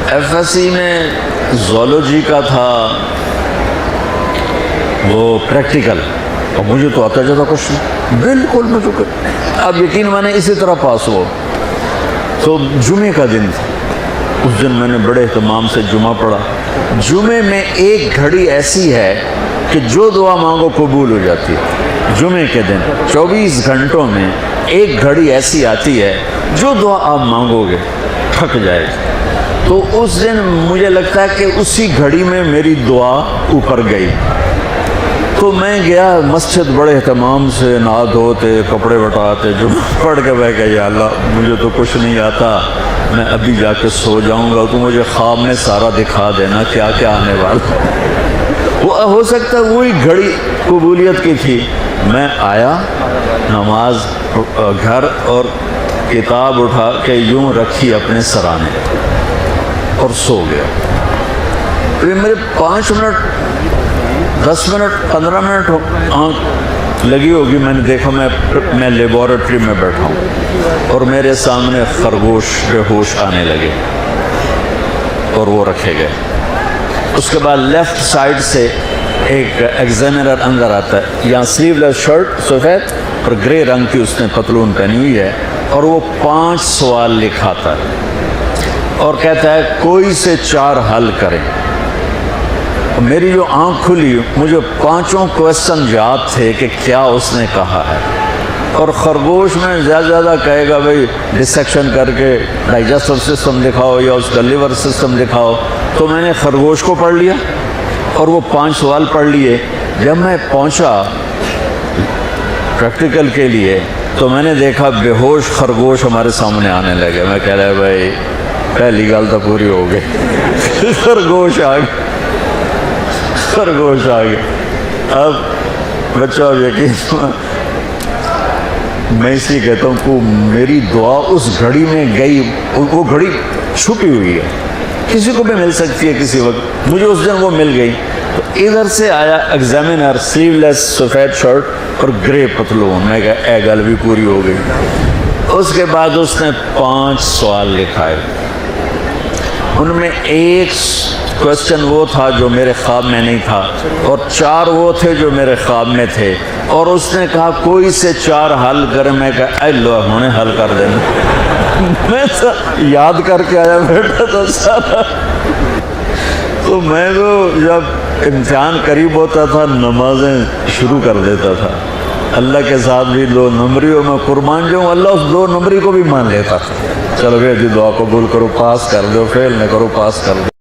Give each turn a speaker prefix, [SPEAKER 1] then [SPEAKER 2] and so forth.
[SPEAKER 1] FSC میں zoology کا تھا وہ پریکٹیکل، اور مجھے تو آتا جاتا کچھ نہیں، بالکل مجھے اب یقین میں نے اسی طرح پاس ہوا۔ تو جمعے کا دن تھا، اس دن میں نے بڑے اہتمام سے جمعہ پڑھا۔ جمعے میں ایک گھڑی ایسی ہے کہ جو دعا مانگو قبول ہو جاتی ہے۔ جمعے کے دن 24 گھنٹوں میں ایک گھڑی ایسی آتی ہے جو دعا آپ مانگو گے تھک جائے گی۔ تو اس دن مجھے لگتا ہے کہ اسی گھڑی میں میری دعا اوپر گئی۔ تو میں گیا مسجد بڑے اہتمام سے، نہا دھوتے، کپڑے بٹاتے، جمعہ پڑھ کے بیٹھ گیا، یا اللہ مجھے تو کچھ نہیں آتا، میں ابھی جا کے سو جاؤں گا، تو مجھے خواب میں سارا دکھا دینا کیا کیا آنے والا۔ وہ ہو سکتا ہے وہی گھڑی قبولیت کی تھی۔ میں آیا نماز گھر اور کتاب اٹھا کے یوں رکھی اپنے سرانے اور سو گیا۔ تو یہ میرے 5 منٹ 10 منٹ 15 منٹ آنکھ لگی ہوگی، میں نے دیکھا میں لیبارٹری میں بیٹھا ہوں اور میرے سامنے خرگوش بے ہوش آنے لگے اور وہ رکھے گئے۔ اس کے بعد لیفٹ سائڈ سے ایک ایگزامینر اندر آتا ہے، یہاں سلیو لیس شرٹ سفید اور گرے رنگ کی اس نے پتلون پہنی ہوئی ہے، اور وہ 5 سوال لکھاتا ہے اور کہتا ہے کوئی سے 4 حل کریں۔ میری جو آنکھ کھلی، مجھے 5 کویسچن یاد تھے کہ کیا اس نے کہا ہے، اور خرگوش میں زیادہ کہے گا بھئی ڈسیکشن کر کے ڈائجسٹو سسٹم دکھاؤ یا اس کا لیور سسٹم دکھاؤ، تو میں نے خرگوش کو پڑھ لیا اور وہ 5 سوال پڑھ لیے۔ جب میں پہنچا پریکٹیکل کے لیے تو میں نے دیکھا بے ہوش خرگوش ہمارے سامنے آنے لگے۔ میں کہہ رہا بھائی پہلی گل تو پوری ہو گئی، خرگوش آ گیا، خرگوش آ گیا۔ اب بچہ یقین میں اس لیے کہتا ہوں کہ میری دعا اس گھڑی میں گئی، وہ گھڑی چھپی ہوئی ہے، کسی کو بھی مل سکتی ہے کسی وقت، مجھے اس دن وہ مل گئی۔ تو ادھر سے آیا ایگزامینر، سلیو لیس سفید شرٹ اور گرے پتلون، میں کہا اے گل بھی پوری ہو گئی۔ اس کے بعد اس نے 5 سوال لکھائے، ان میں ایک کویسچن وہ تھا جو میرے خواب میں نہیں تھا، اور 4 وہ تھے جو میرے خواب میں تھے، اور اس نے کہا کوئی سے 4 حل کرے۔ میں کہا اے لو انہیں حل کر دینا، میں تو یاد کر کے آیا بیٹھا تھا سارا۔ تو میں تو جب امتحان قریب ہوتا تھا نمازیں شروع کر دیتا تھا، اللہ کے ساتھ بھی 2 نمبریوں میں قربان جاؤں، اللہ اس 2 نمبری کو بھی مان لیتا تھا۔ چلو بھائی دعا قبول کرو، پاس کر دو، فیل نہ کرو، پاس کر دو۔